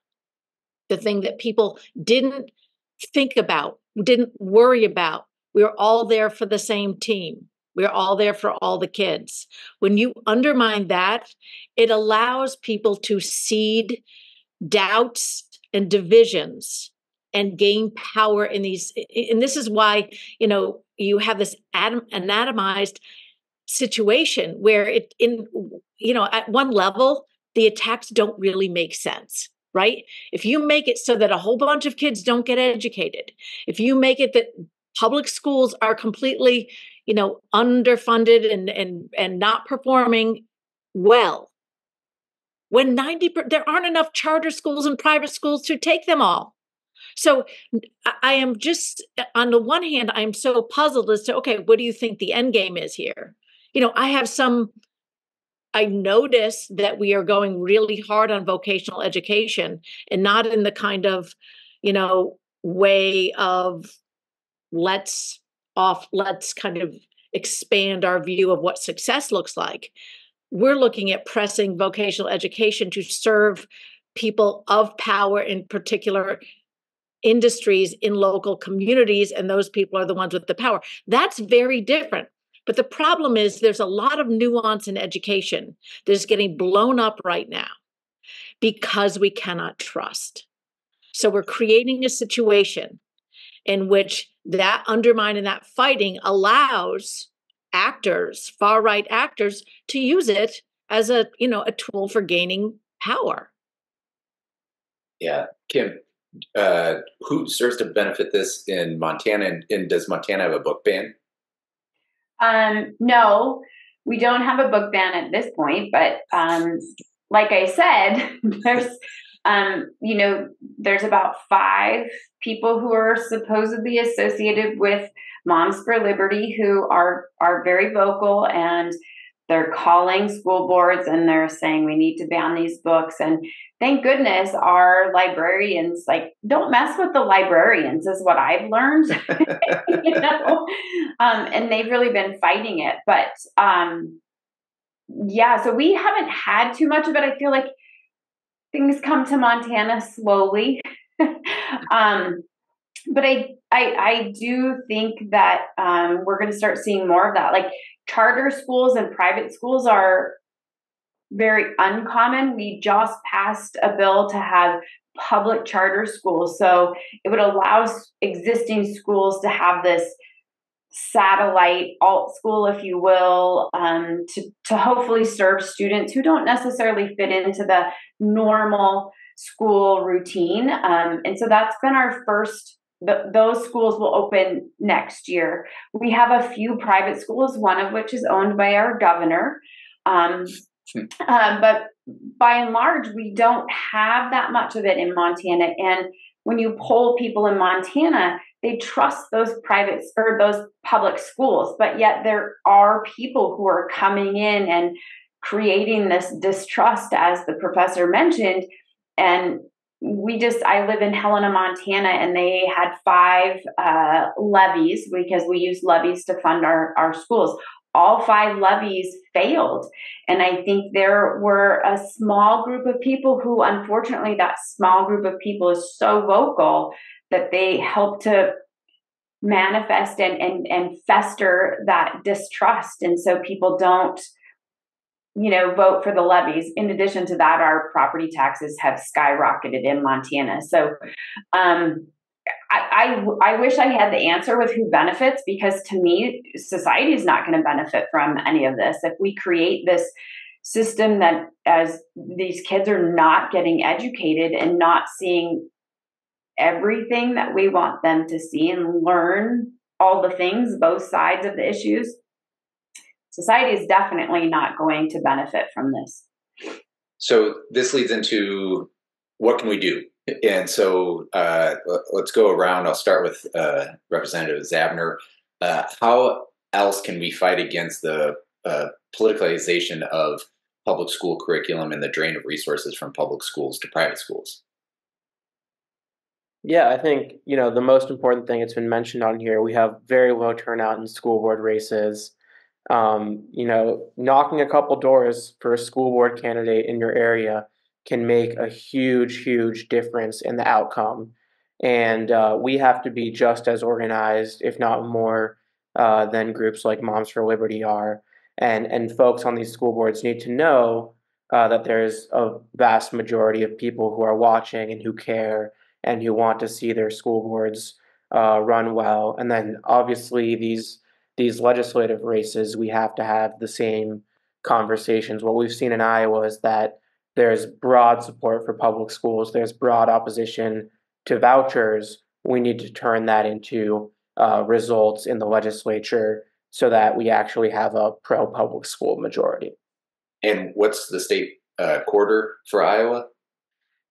the thing that people didn't think about, didn't worry about, we were all there for the same team. We're all there for all the kids. When you undermine that, it allows people to seed doubts and divisions and gain power in these. And this is why, you have this anatomized situation where at one level, the attacks don't really make sense, right? If you make it so that a whole bunch of kids don't get educated, if you make it that public schools are completely underfunded and not performing well, when there aren't enough charter schools and private schools to take them all. So I am just, on the one hand, I'm so puzzled as to, okay, what do you think the end game is here? I have some I notice that we are going really hard on vocational education, and not in the kind of, way of let's kind of expand our view of what success looks like. We're looking at pressing vocational education to serve people of power in particular industries in local communities, and those people are the ones with the power. That's very different. But the problem is there's a lot of nuance in education that's getting blown up right now because we cannot trust. So we're creating a situation in which that undermining, that fighting allows actors, far-right actors, to use it as a tool for gaining power. Yeah. Kim, who serves to benefit this in Montana, and does Montana have a book ban? No, we don't have a book ban at this point, but like I said, there's about 5 people who are supposedly associated with Moms for Liberty who are very vocal, and they're calling school boards and they're saying we need to ban these books. And thank goodness our librarians, don't mess with the librarians is what I've learned, and they've really been fighting it. But so we haven't had too much of it. I feel like things come to Montana slowly. But I do think that we're going to start seeing more of that. Like charter schools and private schools are very uncommon. We just passed a bill to have public charter schools. So it would allow existing schools to have this satellite alt school, if you will, to hopefully serve students who don't necessarily fit into the normal school routine. And so that's been our first. Those schools will open next year. We have a few private schools, one of which is owned by our governor. But by and large, we don't have that much of it in Montana. And when you poll people in Montana, they trust those private or those public schools. But yet there are people who are coming in and creating this distrust, as the professor mentioned. And I live in Helena, Montana, and they had 5 levies because we use levies to fund our schools. All 5 levies failed. And I think there were a small group of people who, unfortunately, that small group of people is so vocal that they help to manifest and fester that distrust. And so people don't vote for the levies. In addition to that, our property taxes have skyrocketed in Montana. So I wish I had the answer with who benefits, because to me, society is not going to benefit from any of this. If we create this system that as these kids are not getting educated and not seeing everything that we want them to see and learn all the things, both sides of the issues, society is definitely not going to benefit from this. So this leads into what can we do? And so let's go around. I'll start with Representative Zabner. How else can we fight against the politicalization of public school curriculum and the drain of resources from public schools to private schools? Yeah, I think, the most important thing, it's been mentioned on here, we have very low turnout in school board races. Knocking a couple doors for a school board candidate in your area can make a huge, huge difference in the outcome. And we have to be just as organized, if not more, than groups like Moms for Liberty are. And folks on these school boards need to know that there's a vast majority of people who are watching and who care and who want to see their school boards run well. And then obviously these legislative races, we have to have the same conversations. What we've seen in Iowa is that there's broad support for public schools. There's broad opposition to vouchers. We need to turn that into results in the legislature so that we actually have a pro-public school majority. And what's the state quarter for Iowa?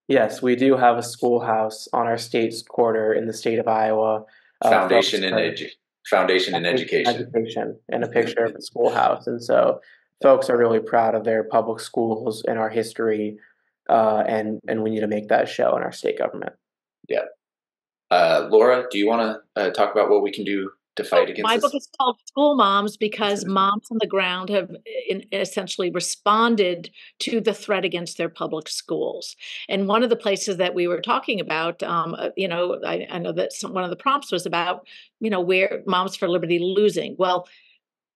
Yes, we do have a schoolhouse on our state's quarter in the state of Iowa. Foundation in Education. Education, and a picture of the schoolhouse. And so folks are really proud of their public schools and our history, and we need to make that show in our state government. Yeah. Laura, do you want to talk about what we can do to fight against my this? book is called School Moms because moms on the ground have essentially responded to the threat against their public schools. And one of the places that we were talking about, I know that one of the prompts was about, where Moms for Liberty losing. Well,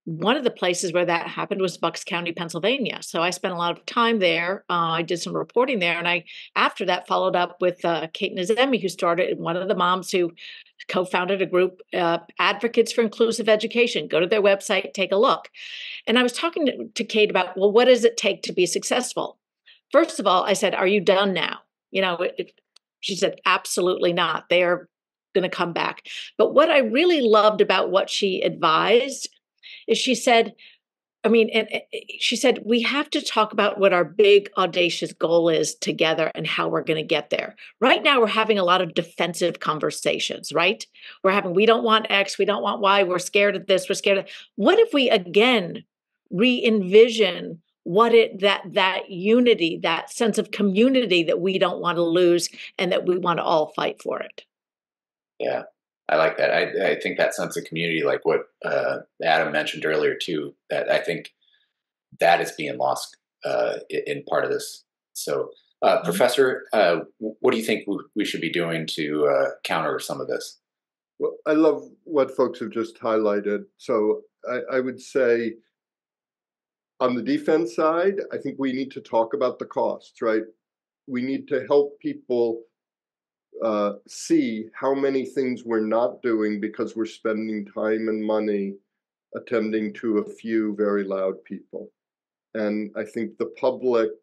one of the places where that happened was Bucks County, Pennsylvania. So I spent a lot of time there. I did some reporting there. And I, after that, followed up with Kate Nazemi, who started, one of the moms who co-founded a group, Advocates for Inclusive Education. Go to their website, take a look. And I was talking to Kate about, well, what does it take to be successful? First of all, I said, are you done now? She said, absolutely not. They are going to come back. But what I really loved about what she advised is she said, she said, we have to talk about what our big, audacious goal is together and how we're going to get there. Right now, we're having a lot of defensive conversations, right? We don't want X, we don't want Y, we're scared of this, we're scared of. What if we again re-envision that unity, that sense of community that we don't want to lose and that we want to all fight for it? Yeah. I like that. I think that sense of community, like what Adam mentioned earlier too, that I think that is being lost in part of this. So, Professor, what do you think we should be doing to counter some of this? Well, I love what folks have just highlighted. So I would say on the defense side, I think we need to talk about the costs, right? We need to help people see how many things we're not doing because we're spending time and money attending to a few very loud people. And I think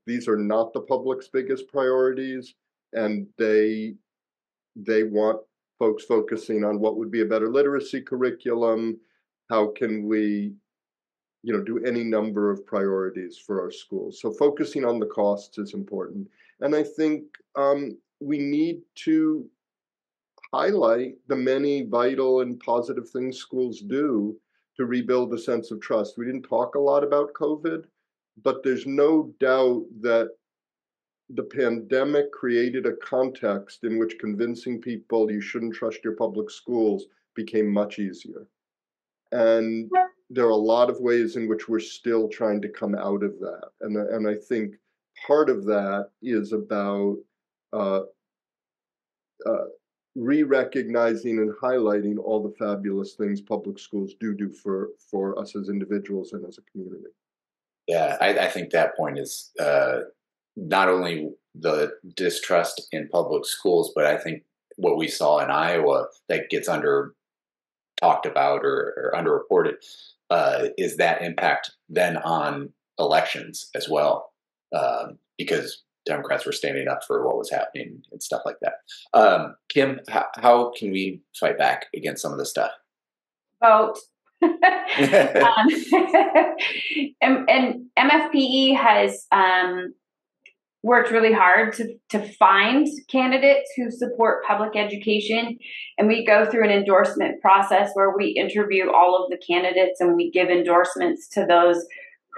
these are not the public's biggest priorities, and they want folks focusing on what would be a better literacy curriculum, how can we do any number of priorities for our schools. So focusing on the costs is important. And I think we need to highlight the many vital and positive things schools do to rebuild a sense of trust. We didn't talk a lot about COVID, but there's no doubt that the pandemic created a context in which convincing people you shouldn't trust your public schools became much easier. And there are a lot of ways in which we're still trying to come out of that. And I think part of that is about re-recognizing and highlighting all the fabulous things public schools do for us as individuals and as a community. Yeah, I think that point is not only the distrust in public schools, but I think what we saw in Iowa that gets talked about or underreported is that impact then on elections as well, because Democrats were standing up for what was happening and stuff like that. Kim, how can we fight back against some of this stuff? Vote. And MFPE has worked really hard to find candidates who support public education. And we go through an endorsement process where we interview all of the candidates and we give endorsements to those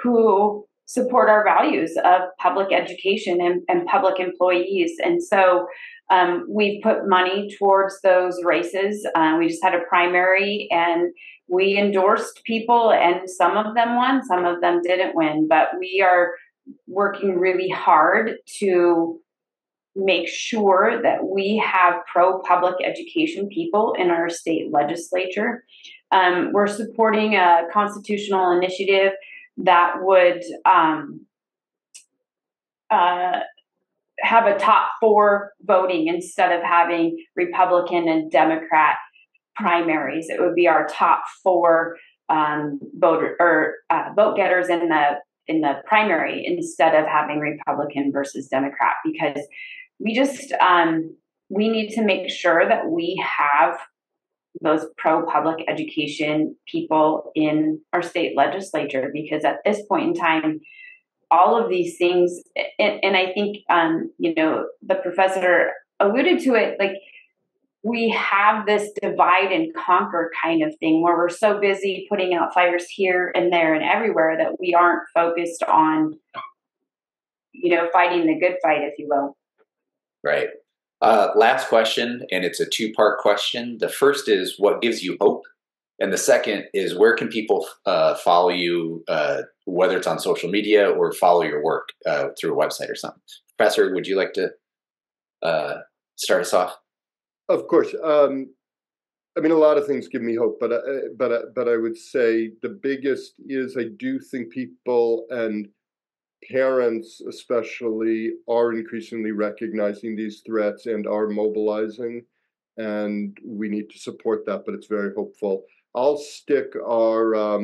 who support our values of public education and public employees. And so we've put money towards those races. We just had a primary and we endorsed people, and some of them won, some of them didn't win. But we are working really hard to make sure that we have pro-public education people in our state legislature. We're supporting a constitutional initiative that would have a top 4 voting instead of having Republican and Democrat primaries. It would be our top 4 vote getters in the primary instead of having Republican versus Democrat, because we just we need to make sure that we have those pro-public education people in our state legislature, because at this point in time, all of these things, and I think the professor alluded to it, like we have this divide and conquer kind of thing where we're so busy putting out fires here and there and everywhere that we aren't focused on, fighting the good fight, if you will. Right. Last question, and it's a two-part question. The first is, what gives you hope? And the second is, where can people follow you, whether it's on social media or follow your work through a website or something? Professor, would you like to start us off? Of course. A lot of things give me hope, but I would say the biggest is I do think people and parents especially are increasingly recognizing these threats and are mobilizing, and we need to support that, but it's very hopeful. I'll stick our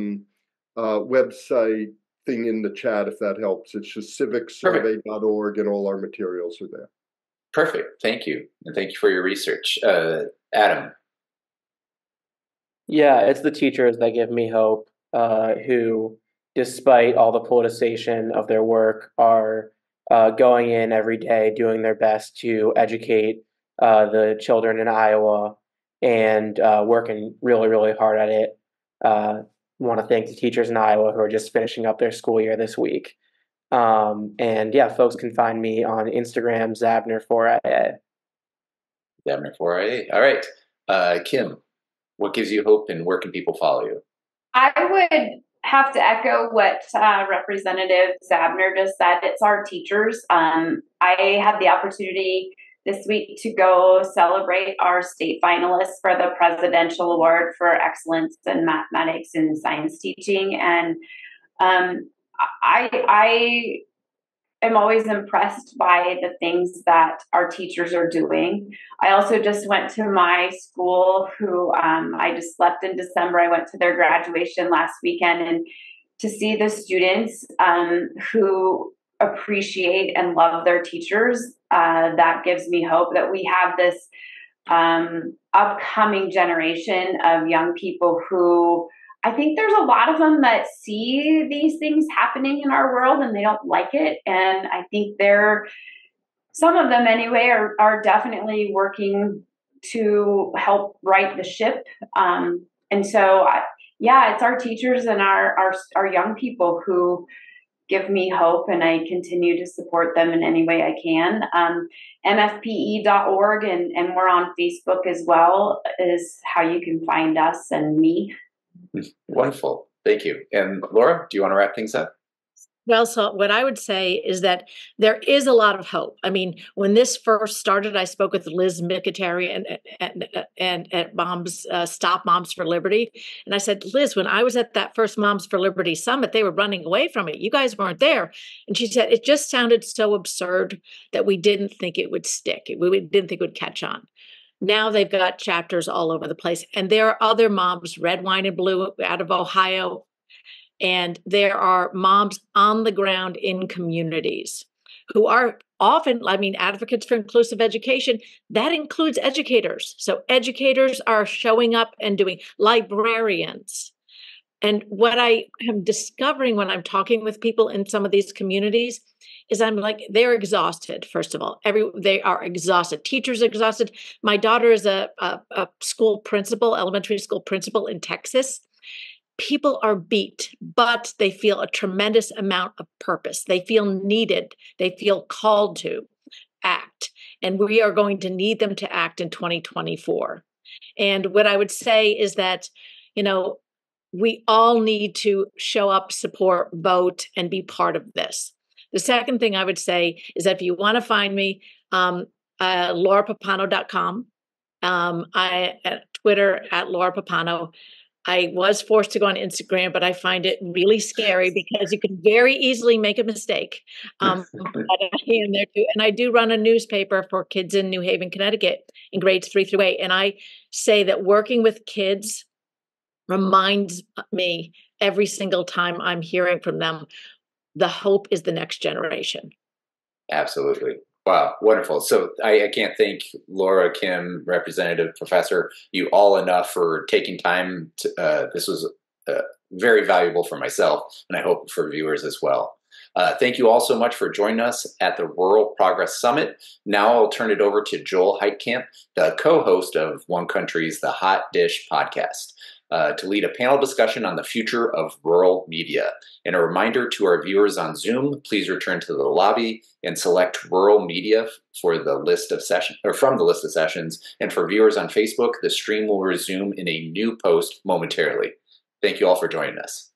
website thing in the chat if that helps. It's just civicsurvey.org, and all our materials are there. Perfect. Thank you. And thank you for your research. Adam. Yeah, it's the teachers that give me hope, who, despite all the politicization of their work, are going in every day, doing their best to educate the children in Iowa, and working really, really hard at it. Want to thank the teachers in Iowa who are just finishing up their school year this week. And yeah, folks can find me on Instagram, Zabner4IA. Zabner4IA. All right. Kim, what gives you hope, and where can people follow you? I would have to echo what Representative Zabner just said. It's our teachers. I had the opportunity this week to go celebrate our state finalists for the Presidential Award for Excellence in Mathematics and Science Teaching. And I am always impressed by the things that our teachers are doing. I also just went to my school, who I just left in December. I went to their graduation last weekend, and to see the students who appreciate and love their teachers, that gives me hope that we have this upcoming generation of young people who, I think there's a lot of them that see these things happening in our world and they don't like it. And I think some of them anyway, are definitely working to help right the ship. And so, it's our teachers and our young people who give me hope, and I continue to support them in any way I can. MFPE.org, and we're on Facebook as well, is how you can find us and me. Wonderful. Thank you. And Laura, do you want to wrap things up? Well, so what I would say is that there is a lot of hope. I mean, when this first started, I spoke with Liz Micateri and at Moms Stop Moms for Liberty, and I said, Liz, when I was at that first Moms for Liberty summit, they were running away from it. You guys weren't there, and she said it just sounded so absurd that we didn't think it would stick. We didn't think it would catch on. Now they've got chapters all over the place, and there are other moms, Red, Wine, and Blue out of Ohio. And there are moms on the ground in communities who are often, advocates for inclusive education. That includes educators. So educators are showing up and doing, librarians. And what I am discovering when I'm talking with people in some of these communities is I'm like, they're exhausted, first of all. They are exhausted. Teachers are exhausted. My daughter is a school principal, elementary school principal in Texas. People are beat, but they feel a tremendous amount of purpose. They feel needed. They feel called to act. And we are going to need them to act in 2024. And what I would say is that, we all need to show up, support, vote, and be part of this. The second thing I would say is that if you want to find me, laurapappano.com. I at Twitter at Laura Pappano. I was forced to go on Instagram, but I find it really scary because you can very easily make a mistake. But I am there too. And I do run a newspaper for kids in New Haven, Connecticut in grades 3 through 8. And I say that working with kids reminds me every single time I'm hearing from them, the hope is the next generation. Absolutely. Wow, wonderful. So I can't thank Laura, Kim, Representative, Professor, you all enough for taking time. This was very valuable for myself, and I hope for viewers as well. Thank you all so much for joining us at the Rural Progress Summit. Now I'll turn it over to Joel Heitkamp, the co-host of One Country's The Hot Dish podcast, to lead a panel discussion on the future of rural media. And a reminder to our viewers on Zoom, please return to the lobby and select rural media for the list of sessions, or from the list of sessions. And for viewers on Facebook, the stream will resume in a new post momentarily. Thank you all for joining us.